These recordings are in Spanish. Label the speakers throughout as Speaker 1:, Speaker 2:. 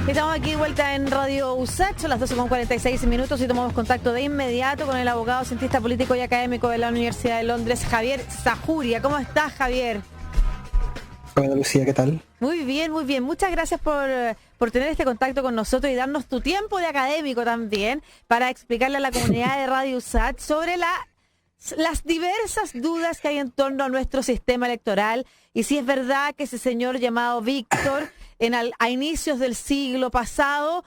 Speaker 1: Estamos aquí de vuelta en Radio USACH, son las 12:46 y tomamos contacto de inmediato con el abogado, cientista político y académico de la Universidad de Londres, Javier Zahuria. ¿Cómo estás, Javier?
Speaker 2: Hola, Lucía, ¿qué tal?
Speaker 1: Muy bien, muy bien. Muchas gracias por tener este contacto con nosotros y darnos tu tiempo de académico también para explicarle a la comunidad de Radio USACH sobre las diversas dudas que hay en torno a nuestro sistema electoral y si es verdad que ese señor llamado Víctor a inicios del siglo pasado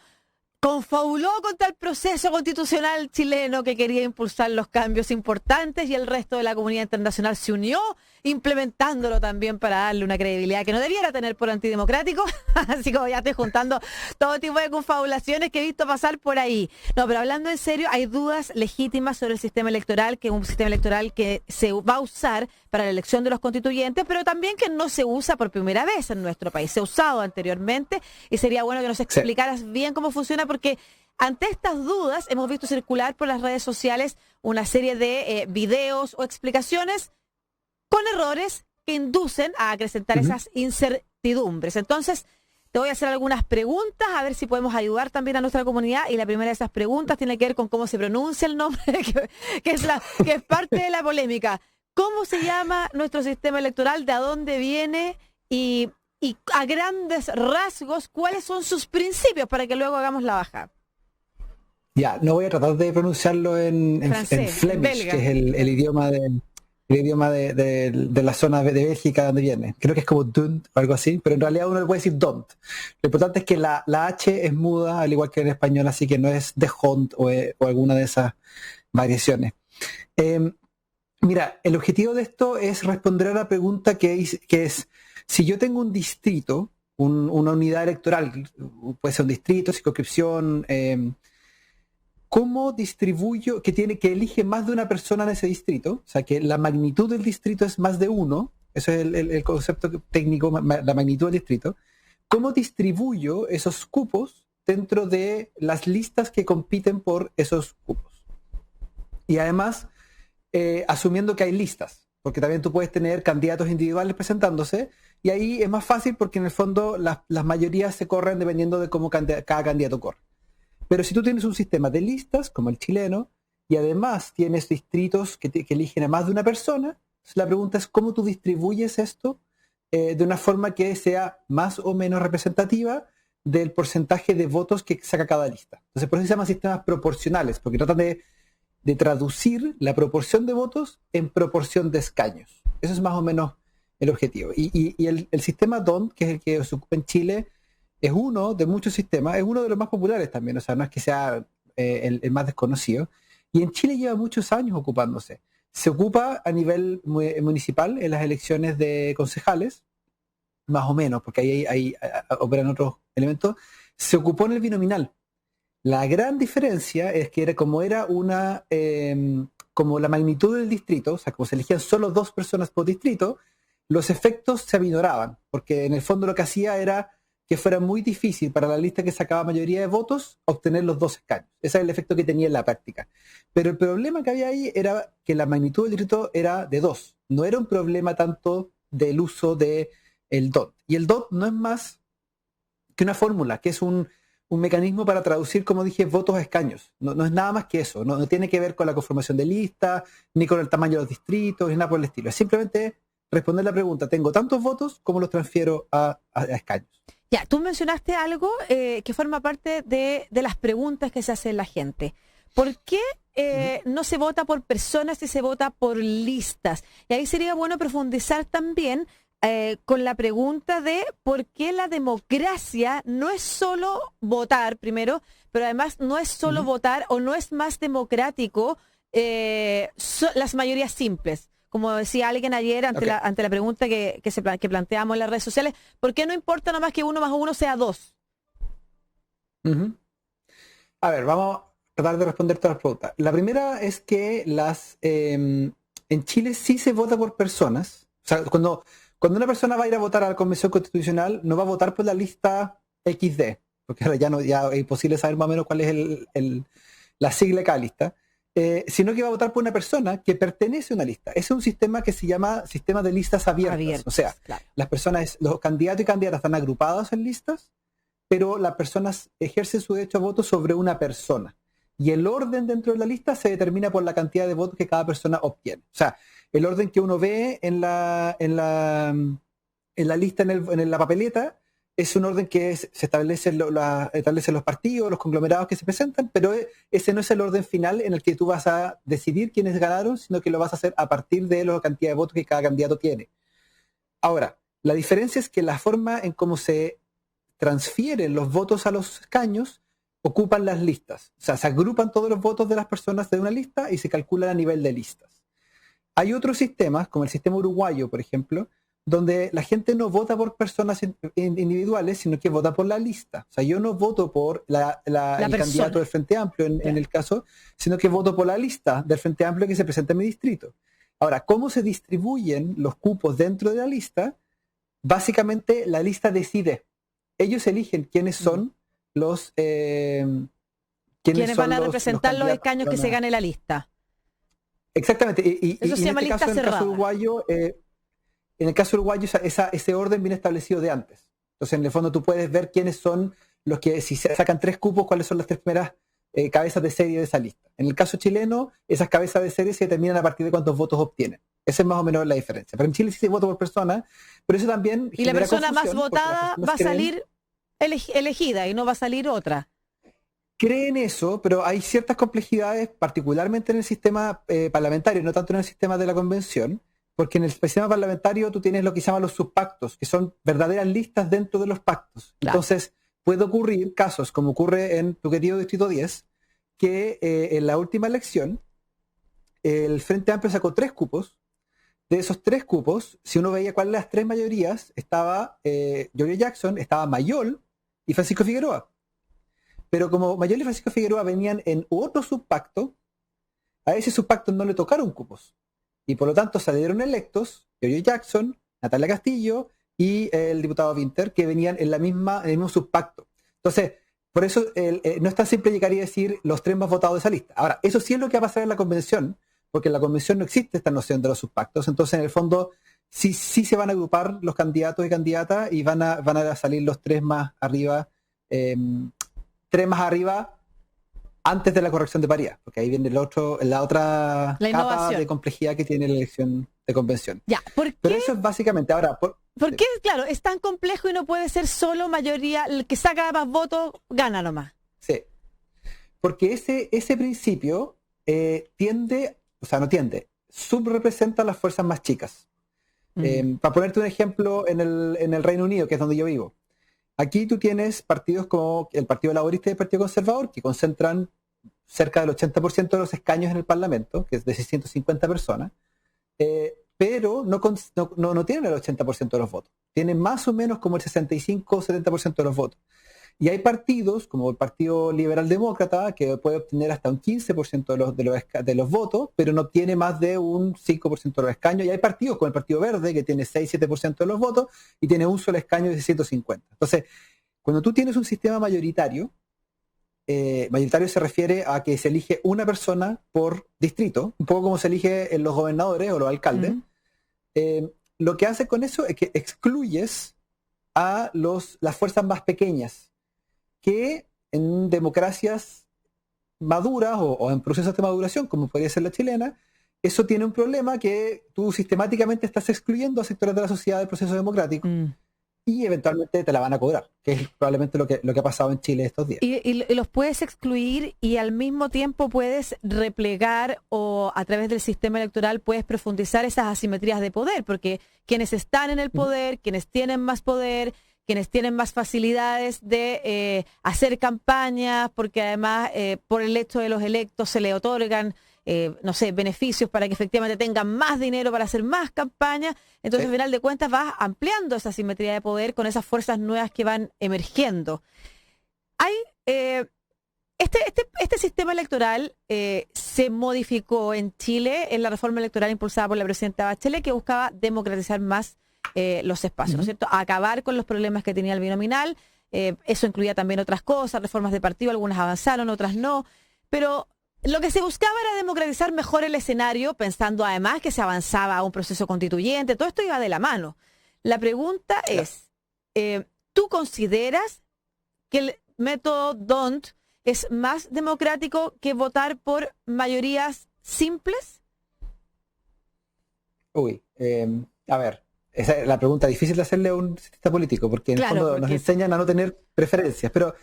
Speaker 1: confabuló contra el proceso constitucional chileno que quería impulsar los cambios importantes y el resto de la comunidad internacional se unió implementándolo también para darle una credibilidad que no debiera tener por antidemocrático, así como ya estoy juntando todo tipo de confabulaciones que he visto pasar por ahí. No, pero hablando en serio, hay dudas legítimas sobre el sistema electoral, que es un sistema electoral que se va a usar para la elección de los constituyentes, pero también que no se usa por primera vez en nuestro país, se ha usado anteriormente y sería bueno que nos explicaras bien cómo funciona, porque ante estas dudas hemos visto circular por las redes sociales una serie de videos o explicaciones con errores que inducen a acrecentar esas incertidumbres. Entonces, te voy a hacer algunas preguntas, a ver si podemos ayudar también a nuestra comunidad. Y la primera de esas preguntas tiene que ver con cómo se pronuncia el nombre, que es parte de la polémica. ¿Cómo se llama nuestro sistema electoral? ¿De dónde viene? Y a grandes rasgos, ¿cuáles son sus principios para que luego hagamos la baja?
Speaker 2: Ya, no voy a tratar de pronunciarlo en Flemish, que es el idioma de la zona de Bélgica donde viene. Creo que es como dunt o algo así, pero en realidad uno le puede decir don't. Lo importante es que la H es muda, al igual que en español, así que no es de hont o alguna de esas variaciones. Mira, el objetivo de esto es responder a la pregunta que es, si yo tengo un distrito, una unidad electoral, puede ser un distrito, circunscripción, ¿cómo distribuyo, que elige más de una persona en ese distrito? O sea, que la magnitud del distrito es más de uno, eso es el concepto técnico, la magnitud del distrito. ¿Cómo distribuyo esos cupos dentro de las listas que compiten por esos cupos? Y además, asumiendo que hay listas, porque también tú puedes tener candidatos individuales presentándose, y ahí es más fácil porque en el fondo las mayorías se corren dependiendo de cómo cada candidato corre. Pero si tú tienes un sistema de listas, como el chileno, y además tienes distritos que eligen a más de una persona, la pregunta es cómo tú distribuyes esto de una forma que sea más o menos representativa del porcentaje de votos que saca cada lista. Entonces, por eso se llaman sistemas proporcionales, porque tratan de traducir la proporción de votos en proporción de escaños. Eso es más o menos el objetivo. Y el sistema DONT, que es el que se ocupa en Chile, es uno de muchos sistemas, es uno de los más populares también, o sea, no es que sea el más desconocido. Y en Chile lleva muchos años ocupándose. Se ocupa a nivel municipal en las elecciones de concejales, más o menos, porque ahí operan otros elementos. Se ocupó en el binominal. La gran diferencia es que como la magnitud del distrito, o sea, como se elegían solo 2 personas por distrito, los efectos se aminoraban, porque en el fondo lo que hacía era que fuera muy difícil para la lista que sacaba mayoría de votos obtener los 2 escaños. Ese es el efecto que tenía en la práctica. Pero el problema que había ahí era que la magnitud del distrito era de 2. No era un problema tanto del uso del DOT. Y el DOT no es más que una fórmula, que es un mecanismo para traducir, como dije, votos a escaños. No es nada más que eso. No tiene que ver con la conformación de listas, ni con el tamaño de los distritos, ni nada por el estilo. Es simplemente responder la pregunta, tengo tantos votos, ¿cómo los transfiero a escaños?
Speaker 1: Ya, tú mencionaste algo que forma parte de las preguntas que se hace la gente. ¿Por qué no se vota por personas y se vota por listas? Y ahí sería bueno profundizar también con la pregunta de por qué la democracia no es solo votar primero, pero además no es solo votar o no es más democrático las mayorías simples. Como decía alguien ayer ante la pregunta que planteamos en las redes sociales, ¿por qué no importa nomás que 1 más 1 sea 2?
Speaker 2: A ver, vamos a tratar de responder todas las preguntas. La primera es que en Chile sí se vota por personas. O sea, cuando una persona va a ir a votar a la Convención Constitucional, no va a votar por la lista XD, porque ahora ya es imposible saber más o menos cuál es la sigla de cada lista. Sino que va a votar por una persona que pertenece a una lista. Ese es un sistema que se llama sistema de listas abiertas. O sea, claro, las personas, los candidatos y candidatas están agrupados en listas pero las personas ejercen su derecho a voto sobre una persona. Y el orden dentro de la lista se determina por la cantidad de votos que cada persona obtiene. O sea, el orden que uno ve en la lista, en la papeleta, es un orden que se establecen los partidos, los conglomerados que se presentan, pero ese no es el orden final en el que tú vas a decidir quiénes ganaron, sino que lo vas a hacer a partir de la cantidad de votos que cada candidato tiene. Ahora, la diferencia es que la forma en cómo se transfieren los votos a los escaños ocupan las listas. O sea, se agrupan todos los votos de las personas de una lista y se calculan a nivel de listas. Hay otros sistemas, como el sistema uruguayo, por ejemplo, donde la gente no vota por personas individuales, sino que vota por la lista. O sea, yo no voto por el candidato del Frente Amplio en el caso, sino que voto por la lista del Frente Amplio que se presenta en mi distrito. Ahora, ¿cómo se distribuyen los cupos dentro de la lista? Básicamente, la lista decide. Ellos eligen quiénes son los...
Speaker 1: ¿Quiénes van a representar los escaños que se gane la lista?
Speaker 2: Exactamente.
Speaker 1: Eso se llama lista cerrada.
Speaker 2: En el caso uruguayo, ese orden viene establecido de antes. Entonces, en el fondo, tú puedes ver quiénes son los que, si se sacan 3 cupos, cuáles son las 3 primeras cabezas de serie de esa lista. En el caso chileno, esas cabezas de serie se determinan a partir de cuántos votos obtienen. Esa es más o menos la diferencia. Pero en Chile sí se vota por persona, pero eso también...
Speaker 1: Y la persona más votada va a salir elegida y no va a salir otra.
Speaker 2: Creen eso, pero hay ciertas complejidades, particularmente en el sistema parlamentario, no tanto en el sistema de la convención, porque en el sistema parlamentario tú tienes lo que se llaman los subpactos, que son verdaderas listas dentro de los pactos. Claro. Entonces, puede ocurrir casos, como ocurre en tu querido Distrito 10, que en la última elección, el Frente Amplio sacó 3 cupos. De esos 3 cupos, si uno veía cuáles las 3 mayorías, estaba Giorgio Jackson, estaba Mayol y Francisco Figueroa. Pero como Mayol y Francisco Figueroa venían en otro subpacto, a ese subpacto no le tocaron cupos. Y por lo tanto salieron electos Giorgio Jackson, Natalia Castillo y el diputado Winter, que venían en el mismo subpacto. Entonces, por eso no es tan simple llegar y decir los 3 más votados de esa lista. Ahora, eso sí es lo que va a pasar en la convención, porque en la convención no existe esta noción de los subpactos. Entonces, en el fondo, sí se van a agrupar los candidatos y candidatas y van a salir los 3 más arriba, 3 más arriba antes de la corrección de paridad, porque ahí viene la otra capa de complejidad que tiene la elección de convención.
Speaker 1: Ya, ¿por qué?
Speaker 2: Pero eso es básicamente, ahora...
Speaker 1: ¿Por qué? Claro, es tan complejo y no puede ser solo mayoría, el que saca más votos gana nomás.
Speaker 2: Sí, porque ese principio subrepresenta las fuerzas más chicas. Para ponerte un ejemplo, en el Reino Unido, que es donde yo vivo, aquí tú tienes partidos como el Partido Laborista y el Partido Conservador, que concentran cerca del 80% de los escaños en el Parlamento, que es de 650 personas, pero no tienen el 80% de los votos. Tienen más o menos como el 65 o 70% de los votos. Y hay partidos, como el Partido Liberal Demócrata, que puede obtener hasta un 15% de los votos, pero no tiene más de un 5% de los escaños. Y hay partidos como el Partido Verde, que tiene 6-7% de los votos y tiene un solo escaño de 150. Entonces, cuando tú tienes un sistema mayoritario se refiere a que se elige una persona por distrito, un poco como se elige en los gobernadores o los alcaldes. Lo que hace con eso es que excluyes a las fuerzas más pequeñas, que en democracias maduras o en procesos de maduración, como podría ser la chilena, eso tiene un problema que tú sistemáticamente estás excluyendo a sectores de la sociedad del proceso democrático y eventualmente te la van a cobrar, que es probablemente lo que ha pasado en Chile estos días.
Speaker 1: Y los puedes excluir y al mismo tiempo puedes replegar, o a través del sistema electoral puedes profundizar esas asimetrías de poder, porque quienes están en el poder, quienes tienen más poder, quienes tienen más facilidades de hacer campañas, porque además por el hecho de los electos se le otorgan beneficios para que efectivamente tengan más dinero para hacer más campañas. Entonces, al final de cuentas, vas ampliando esa simetría de poder con esas fuerzas nuevas que van emergiendo. Hay este sistema electoral se modificó en Chile en la reforma electoral impulsada por la presidenta Bachelet, que buscaba democratizar más los espacios, ¿no es cierto? Acabar con los problemas que tenía el binominal. Eso incluía también otras cosas, reformas de partido, algunas avanzaron, otras no, pero lo que se buscaba era democratizar mejor el escenario, pensando además que se avanzaba a un proceso constituyente. Todo esto iba de la mano. La pregunta es, ¿tú consideras que el método DONT es más democrático que votar por mayorías simples?
Speaker 2: Uy, a ver, esa es la pregunta difícil de hacerle a un cientista político, porque en el fondo nos enseñan a no tener preferencias, pero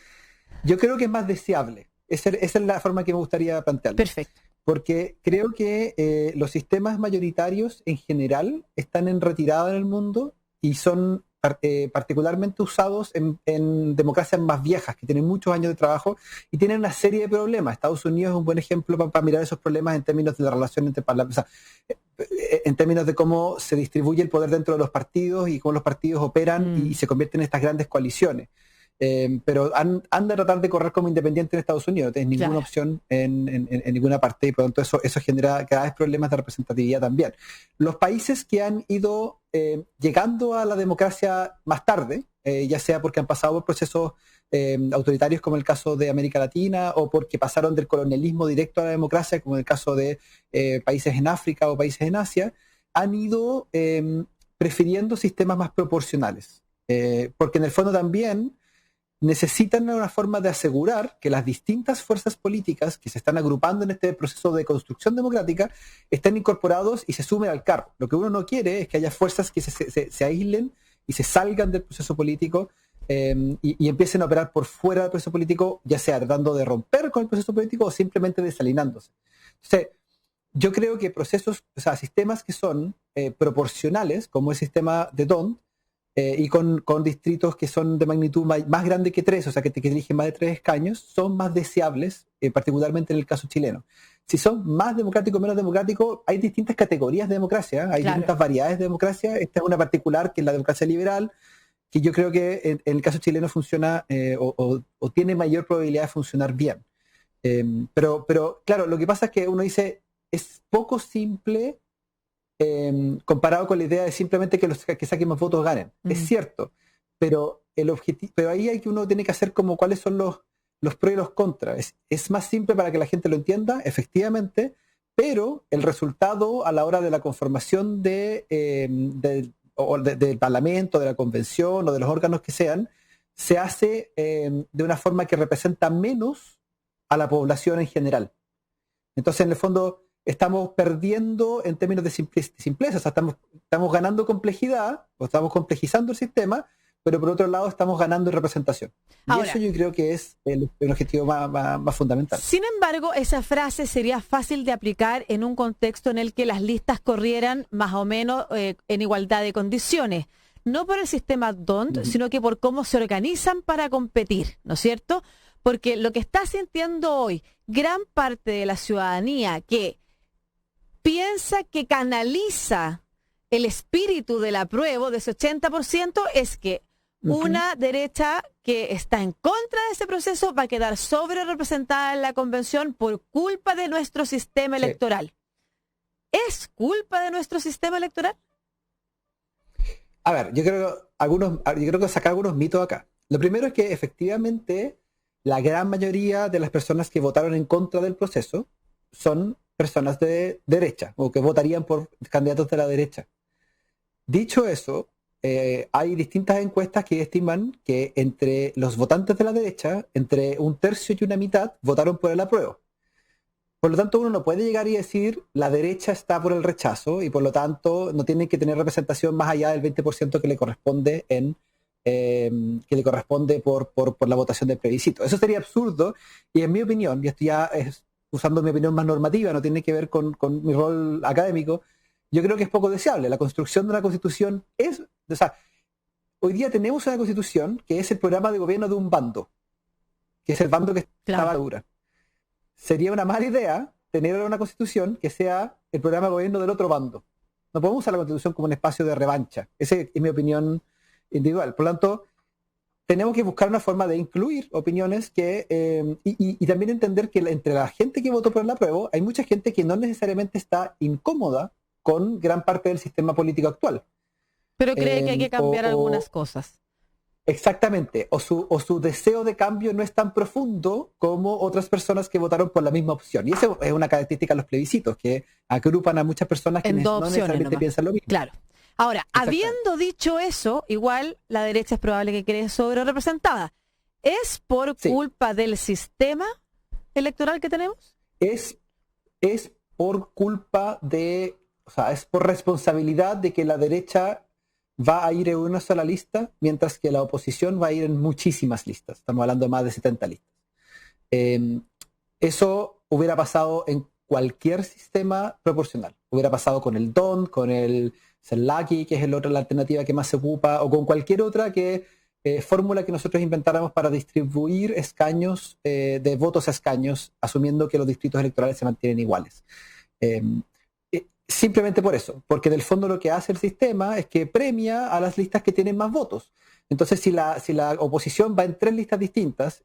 Speaker 2: yo creo que es más deseable. Esa es la forma que me gustaría plantearlo.
Speaker 1: Perfecto.
Speaker 2: Porque creo que los sistemas mayoritarios en general están en retirada en el mundo y son particularmente usados en democracias más viejas, que tienen muchos años de trabajo y tienen una serie de problemas. Estados Unidos es un buen ejemplo para mirar esos problemas en términos de la relación entre parlamentos, o sea, en términos de cómo se distribuye el poder dentro de los partidos y cómo los partidos operan y se convierten en estas grandes coaliciones. Pero han de tratar de correr como independiente en Estados Unidos, no tienes ninguna opción en ninguna parte, y por lo tanto eso genera cada vez problemas de representatividad también. Los países que han ido llegando a la democracia más tarde, ya sea porque han pasado por procesos autoritarios como el caso de América Latina, o porque pasaron del colonialismo directo a la democracia, como en el caso de países en África o países en Asia, han ido prefiriendo sistemas más proporcionales, porque en el fondo también necesitan una forma de asegurar que las distintas fuerzas políticas que se están agrupando en este proceso de construcción democrática estén incorporados y se sumen al carro. Lo que uno no quiere es que haya fuerzas que se aíslen y se salgan del proceso político y empiecen a operar por fuera del proceso político, ya sea tratando de romper con el proceso político o simplemente desalinándose. Entonces, yo creo que sistemas que son proporcionales, como el sistema de D'Hondt, y con distritos que son de magnitud más grande que 3, o sea, que eligen más de 3 escaños, son más deseables, particularmente en el caso chileno. Si son más democráticos o menos democráticos, hay distintas categorías de democracia, hay distintas variedades de democracia. Esta es una particular, que es la democracia liberal, que yo creo que en el caso chileno funciona o tiene mayor probabilidad de funcionar bien. Pero claro, lo que pasa es que uno dice, es poco simple comparado con la idea de simplemente que los que saquen más votos ganen. Es cierto, pero ahí hay que uno tiene que hacer como cuáles son los pros y los contras. Es más simple para que la gente lo entienda, efectivamente, pero el resultado a la hora de la conformación del Parlamento, de la Convención o de los órganos que sean, se hace de una forma que representa menos a la población en general. Entonces, en el fondo, estamos perdiendo en términos de simpleza, o sea, estamos ganando complejidad, o estamos complejizando el sistema, pero por otro lado estamos ganando en representación. Y ahora, eso yo creo que es el objetivo más fundamental.
Speaker 1: Sin embargo, esa frase sería fácil de aplicar en un contexto en el que las listas corrieran más o menos en igualdad de condiciones. No por el sistema D'Hondt, sino que por cómo se organizan para competir, ¿no es cierto? Porque lo que está sintiendo hoy gran parte de la ciudadanía que piensa que canaliza el espíritu del apruebo de ese 80% es que una derecha que está en contra de ese proceso va a quedar sobre representada en la convención por culpa de nuestro sistema electoral. ¿Es culpa de nuestro sistema electoral?
Speaker 2: A ver, yo creo que sacar algunos mitos acá. Lo primero es que efectivamente la gran mayoría de las personas que votaron en contra del proceso son personas de derecha o que votarían por candidatos de la derecha. Dicho eso, hay distintas encuestas que estiman que entre los votantes de la derecha, entre un tercio y una mitad votaron por el apruebo. Por lo tanto, uno no puede llegar y decir la derecha está por el rechazo y por lo tanto no tiene que tener representación más allá del 20% que le corresponde por la votación del plebiscito. Eso sería absurdo y en mi opinión, y esto ya es usando mi opinión más normativa, no tiene que ver con mi rol académico, yo creo que es poco deseable. La construcción de una constitución hoy día tenemos una constitución que es el programa de gobierno de un bando, que es el bando que estaba dura. Sería una mala idea tener una constitución que sea el programa de gobierno del otro bando. No podemos usar la constitución como un espacio de revancha. Esa es mi opinión individual. Por lo tanto, tenemos que buscar una forma de incluir opiniones y también entender que entre la gente que votó por el apruebo hay mucha gente que no necesariamente está incómoda con gran parte del sistema político actual.
Speaker 1: Pero cree que hay que cambiar algunas cosas.
Speaker 2: Exactamente. O su deseo de cambio no es tan profundo como otras personas que votaron por la misma opción. Y esa es una característica de los plebiscitos, que agrupan a muchas personas que no necesariamente piensan lo mismo.
Speaker 1: Claro. Ahora, habiendo dicho eso, igual la derecha es probable que quede sobre representada. ¿Es por culpa del sistema electoral que tenemos?
Speaker 2: Es por culpa de, o sea, es por responsabilidad de que la derecha va a ir en una sola lista, mientras que la oposición va a ir en muchísimas listas. Estamos hablando de más de 70 listas. Eso hubiera pasado en cualquier sistema proporcional. Hubiera pasado con el DON, con el Selaki, que es la alternativa que más se ocupa, o con cualquier otra fórmula que nosotros inventáramos para distribuir escaños, de votos a escaños, asumiendo que los distritos electorales se mantienen iguales. Simplemente por eso, porque en el fondo lo que hace el sistema es que premia a las listas que tienen más votos. Entonces, si la oposición va en 3 listas distintas,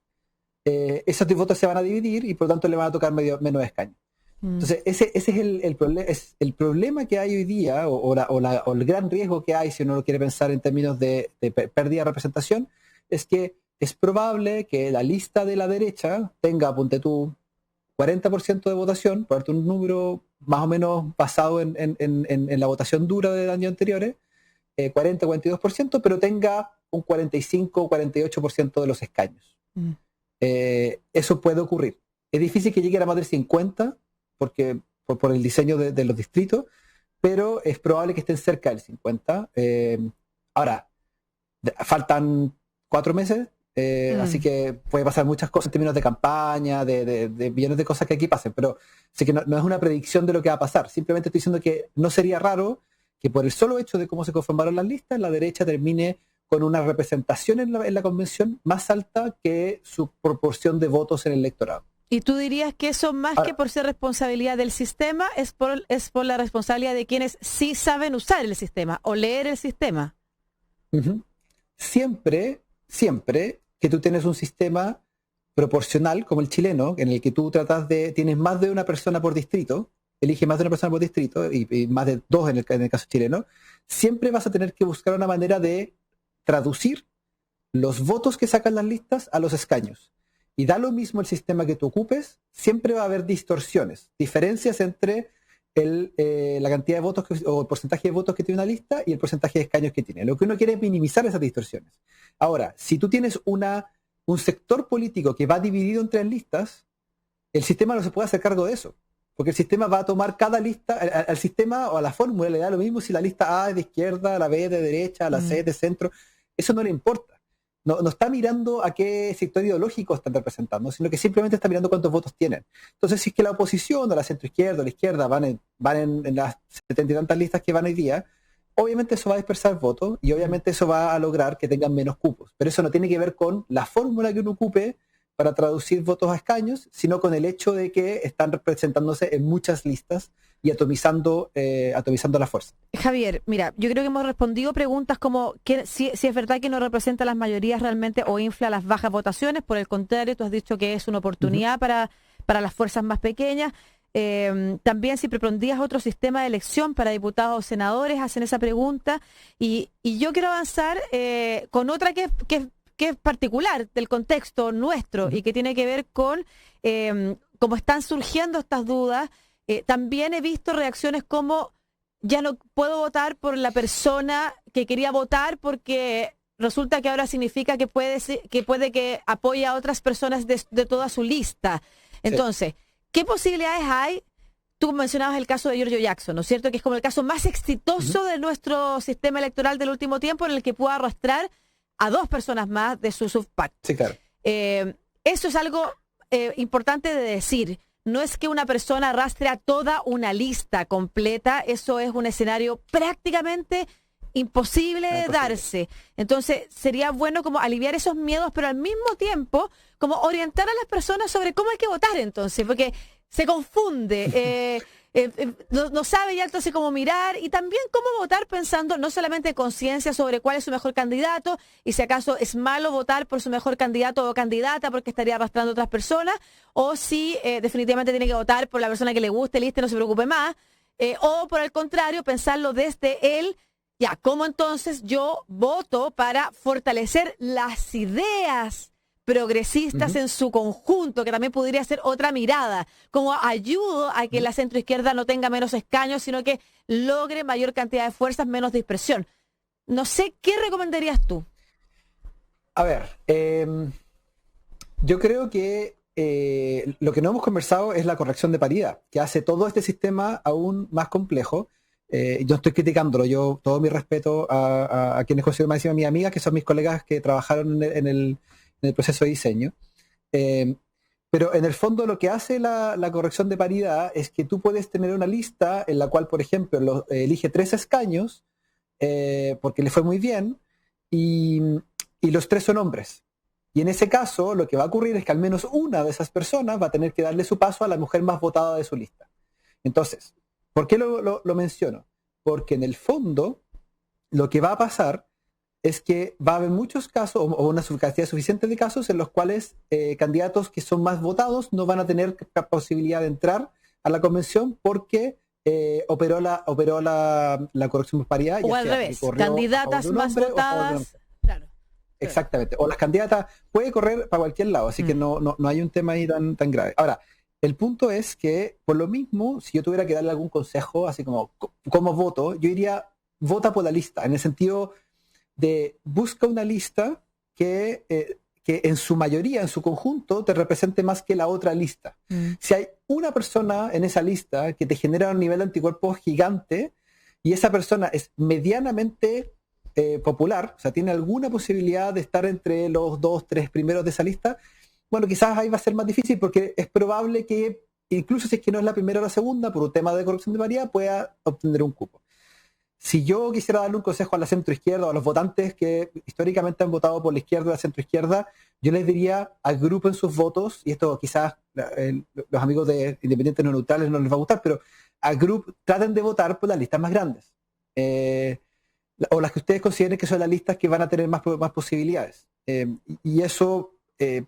Speaker 2: esos votos se van a dividir y por lo tanto le van a tocar menos escaños. Entonces, ese es el problema que hay hoy día, o el gran riesgo que hay, si uno lo quiere pensar en términos de pérdida de representación, es que es probable que la lista de la derecha tenga, ponte tú, 40% de votación, por darte un número más o menos basado en la votación dura de años anteriores, 40-42%, pero tenga un 45-48% de los escaños. Eso puede ocurrir. Es difícil que llegue a más del 50%, porque por el diseño de los distritos, pero es probable que estén cerca del 50%. Ahora, faltan 4 meses, así que puede pasar muchas cosas en términos de campaña, de millones de cosas que aquí pasen, pero sí que no es una predicción de lo que va a pasar. Simplemente estoy diciendo que no sería raro que por el solo hecho de cómo se conformaron las listas, la derecha termine con una representación en la convención más alta que su proporción de votos en el electorado.
Speaker 1: ¿Y tú dirías que eso, más que por ser responsabilidad del sistema, es por la responsabilidad de quienes sí saben usar el sistema o leer el sistema?
Speaker 2: Siempre que tú tienes un sistema proporcional como el chileno, en el que tú tienes más de una persona por distrito, elige más de una persona por distrito y más de 2 en el caso chileno, siempre vas a tener que buscar una manera de traducir los votos que sacan las listas a los escaños. Y da lo mismo el sistema que tú ocupes, siempre va a haber distorsiones, diferencias entre la cantidad de votos o el porcentaje de votos que tiene una lista y el porcentaje de escaños que tiene. Lo que uno quiere es minimizar esas distorsiones. Ahora, si tú tienes un sector político que va dividido en 3 listas, el sistema no se puede hacer cargo de eso, porque el sistema va a tomar cada lista, al sistema o a la fórmula le da lo mismo si la lista A es de izquierda, la B de derecha, la C de centro, eso no le importa. No está mirando a qué sector ideológico están representando, sino que simplemente está mirando cuántos votos tienen. Entonces, si es que la oposición o la centroizquierda o la izquierda van en las 70 y tantas listas que van hoy día, obviamente eso va a dispersar votos y obviamente eso va a lograr que tengan menos cupos. Pero eso no tiene que ver con la fórmula que uno ocupe para traducir votos a escaños, sino con el hecho de que están representándose en muchas listas y atomizando la fuerza.
Speaker 1: Javier, mira, yo creo que hemos respondido preguntas como si es verdad que no representa las mayorías realmente o infla las bajas votaciones. Por el contrario, tú has dicho que es una oportunidad para las fuerzas más pequeñas. También si propondrías otro sistema de elección para diputados o senadores, hacen esa pregunta. Y yo quiero avanzar con otra que es particular del contexto nuestro y que tiene que ver con cómo están surgiendo estas dudas. También he visto reacciones como: ya no puedo votar por la persona que quería votar porque resulta que ahora significa que puede que apoye a otras personas de toda su lista. Entonces, ¿qué posibilidades hay? Tú mencionabas el caso de Giorgio Jackson, ¿no es cierto? Que es como el caso más exitoso de nuestro sistema electoral del último tiempo, en el que pudo arrastrar a 2 personas más de su subpack.
Speaker 2: Sí, claro.
Speaker 1: Eso es algo importante de decir. No es que una persona arrastre a toda una lista completa, eso es un escenario prácticamente imposible de darse. Entonces, sería bueno como aliviar esos miedos, pero al mismo tiempo como orientar a las personas sobre cómo hay que votar entonces, porque se confunde, no sabe ya entonces cómo mirar y también cómo votar pensando no solamente en conciencia sobre cuál es su mejor candidato y si acaso es malo votar por su mejor candidato o candidata porque estaría arrastrando a otras personas, o si definitivamente tiene que votar por la persona que le guste, listo, no se preocupe más, o por el contrario, pensarlo desde él. Ya, ¿cómo entonces yo voto para fortalecer las ideas progresistas en su conjunto, que también podría ser otra mirada? ¿Cómo ayudo a que la centroizquierda no tenga menos escaños, sino que logre mayor cantidad de fuerzas, menos dispersión? No sé, ¿qué recomendarías tú?
Speaker 2: A ver, Yo creo que lo que no hemos conversado es la corrección de paridad, que hace todo este sistema aún más complejo. Yo estoy criticándolo, yo todo mi respeto a quienes considero más encima mis amigas, que son mis colegas que trabajaron en el proceso de diseño. Eh, pero en el fondo lo que hace la corrección de paridad es que tú puedes tener una lista en la cual, por ejemplo, elige 3 escaños, porque le fue muy bien, y, y los 3 son hombres. Y en ese caso, lo que va a ocurrir es que al menos una de esas personas va a tener que darle su paso a la mujer más votada de su lista. Entonces, ¿por qué lo menciono? Porque en el fondo, lo que va a pasar es que va a haber muchos casos, o una cantidad suficiente de casos, en los cuales candidatos que son más votados no van a tener posibilidad de entrar a la convención porque operó la corrección por paridad.
Speaker 1: O al revés, candidatas más votadas. Claro.
Speaker 2: Exactamente. O las candidatas puede correr para cualquier lado, así que no hay un tema ahí tan grave. Ahora, el punto es que, por lo mismo, si yo tuviera que darle algún consejo, así como cómo voto, yo diría, vota por la lista, en el sentido de busca una lista que en su mayoría, en su conjunto, te represente más que la otra lista. Si hay una persona en esa lista que te genera un nivel de anticuerpos gigante y esa persona es medianamente popular, o sea, tiene alguna posibilidad de estar entre los 2, 3 primeros de esa lista, bueno, quizás ahí va a ser más difícil porque es probable que, incluso si es que no es la primera o la segunda, por un tema de corrección de paridad, pueda obtener un cupo. Si yo quisiera darle un consejo a la centroizquierda o a los votantes que históricamente han votado por la izquierda o la centroizquierda, yo les diría, agrupen sus votos, y esto quizás los amigos de independientes no neutrales no les va a gustar, pero traten de votar por las listas más grandes. O las que ustedes consideren que son las listas que van a tener más posibilidades. Y eso,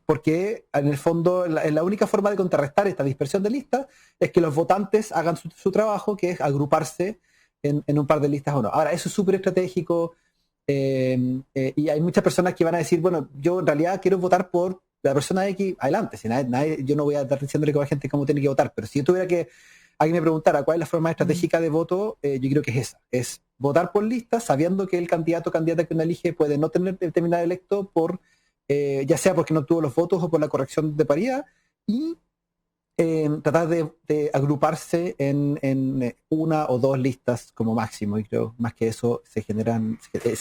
Speaker 2: porque en el fondo la única forma de contrarrestar esta dispersión de listas es que los votantes hagan su trabajo, que es agruparse en un par de listas o no. Ahora, eso es súper estratégico y hay muchas personas que van a decir, bueno, yo en realidad quiero votar por la persona X, adelante. Si yo no voy a estar diciéndole a la gente cómo tiene que votar, pero si yo tuviera que alguien me preguntara cuál es la forma estratégica de voto, yo creo que es esa. Es votar por listas sabiendo que el candidato o candidata que uno elige puede no terminar electo por ya sea porque no obtuvo los votos o por la corrección de paridad, y tratar de agruparse en una o 2 listas como máximo, y creo más que eso se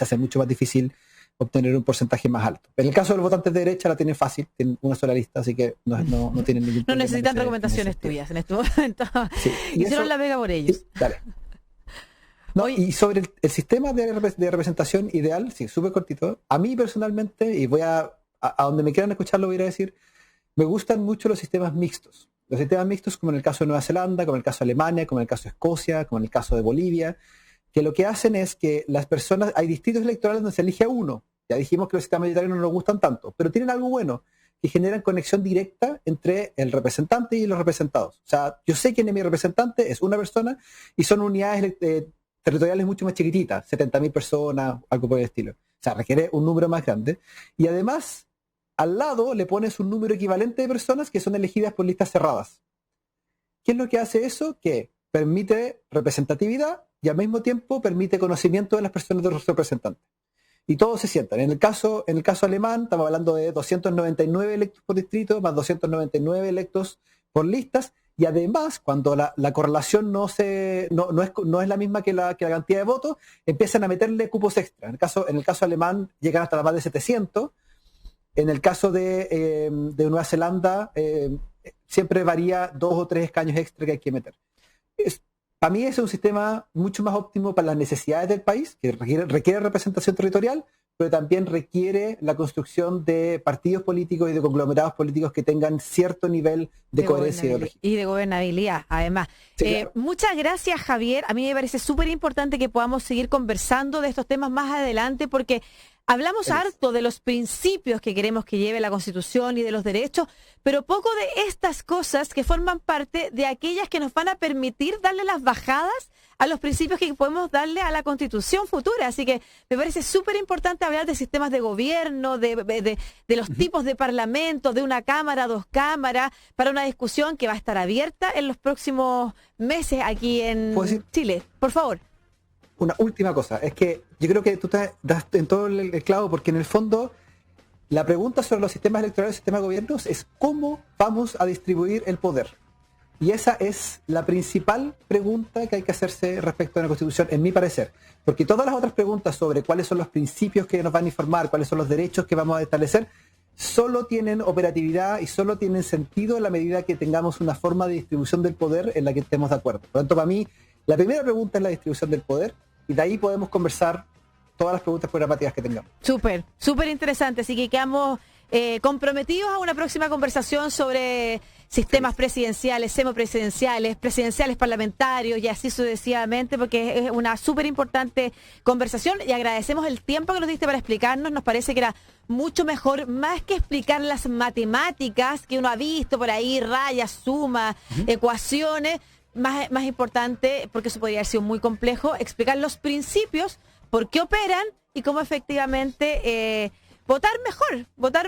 Speaker 2: hace mucho más difícil obtener un porcentaje más alto. En el caso de los votantes de derecha la tienen fácil, tienen una sola lista, así que no tienen ningún problema.
Speaker 1: No necesitan recomendaciones tuyas en este momento. Sí. Hicieron la vega por ellos.
Speaker 2: Sí, dale. No, y sobre el sistema de representación ideal, sí, súper cortito. A mí personalmente, y voy a donde me quieran escucharlo, voy a decir, me gustan mucho los sistemas mixtos. Los sistemas mixtos, como en el caso de Nueva Zelanda, como en el caso de Alemania, como en el caso de Escocia, como en el caso de Bolivia, que lo que hacen es que las personas, hay distritos electorales donde se elige a uno. Ya dijimos que los sistemas mayoritarios no nos gustan tanto, pero tienen algo bueno, que generan conexión directa entre el representante y los representados. O sea, yo sé quién es mi representante, es una persona, y son unidades territoriales mucho más chiquititas, 70.000 personas, algo por el estilo. O sea, requiere un número más grande. Y además, al lado le pones un número equivalente de personas que son elegidas por listas cerradas. ¿Qué es lo que hace eso? Que permite representatividad y al mismo tiempo permite conocimiento de las personas de los representantes. Y todos se sientan. En el caso alemán, estamos hablando de 299 electos por distrito, más 299 electos por listas, y además, cuando la correlación no es la misma que la cantidad de votos, empiezan a meterle cupos extra. En el caso alemán llegan hasta más de 700. En el caso de Nueva Zelanda, siempre varía 2 o 3 escaños extra que hay que meter. Para mí es un sistema mucho más óptimo para las necesidades del país, que requiere representación territorial, pero también requiere la construcción de partidos políticos y de conglomerados políticos que tengan cierto nivel de coherencia ideológica.
Speaker 1: Y de gobernabilidad, además. Sí, claro. Muchas gracias, Javier. A mí me parece súper importante que podamos seguir conversando de estos temas más adelante, porque hablamos harto de los principios que queremos que lleve la Constitución y de los derechos, pero poco de estas cosas que forman parte de aquellas que nos van a permitir darle las bajadas a los principios que podemos darle a la Constitución futura. Así que me parece súper importante hablar de sistemas de gobierno, de los tipos de parlamento, de una cámara, 2 cámaras, para una discusión que va a estar abierta en los próximos meses aquí en Chile. Por favor.
Speaker 2: Una última cosa, es que yo creo que tú das en todo el clavo, porque en el fondo La pregunta sobre los sistemas electorales y sistemas de gobiernos es cómo vamos a distribuir el poder. Y esa es la principal pregunta que hay que hacerse respecto a la Constitución, en mi parecer. Porque todas las otras preguntas sobre cuáles son los principios que nos van a informar, cuáles son los derechos que vamos a establecer, solo tienen operatividad y solo tienen sentido en la medida que tengamos una forma de distribución del poder en la que estemos de acuerdo. Por lo tanto, para mí, la primera pregunta es la distribución del poder y de ahí podemos conversar todas las preguntas programativas que tengamos.
Speaker 1: Súper, súper interesante. Así que quedamos comprometidos a una próxima conversación sobre sistemas presidenciales, semipresidenciales, presidenciales parlamentarios y así sucesivamente, porque es una súper importante conversación y agradecemos el tiempo que nos diste para explicarnos. Nos parece que era mucho mejor, más que explicar las matemáticas que uno ha visto por ahí, rayas, sumas, ecuaciones, más importante, porque eso podría haber sido muy complejo, explicar los principios, por qué operan y cómo efectivamente votar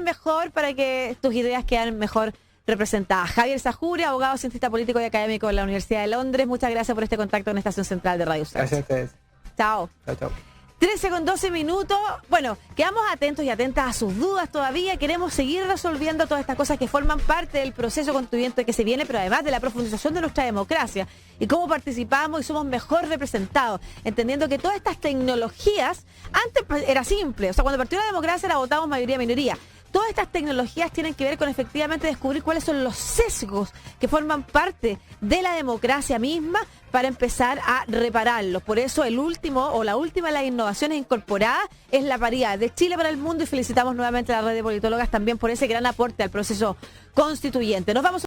Speaker 1: mejor para que tus ideas quedan mejor representadas. Javier Sajuri, abogado, cientista político y académico de la Universidad de Londres. Muchas gracias por este contacto en Estación Central de Radio USACH.
Speaker 2: Gracias a ustedes.
Speaker 1: Chao.
Speaker 2: Chao, chao.
Speaker 1: 13:12. Bueno, quedamos atentos y atentas a sus dudas todavía. Queremos seguir resolviendo todas estas cosas que forman parte del proceso constituyente que se viene, pero además de la profundización de nuestra democracia y cómo participamos y somos mejor representados, entendiendo que todas estas tecnologías, antes era simple, o sea, cuando partió la democracia era votamos mayoría-minoría. Todas estas tecnologías tienen que ver con efectivamente descubrir cuáles son los sesgos que forman parte de la democracia misma para empezar a repararlos. Por eso la última de las innovaciones incorporadas es la paridad de Chile para el mundo y felicitamos nuevamente a la red de politólogas también por ese gran aporte al proceso constituyente. Nos vamos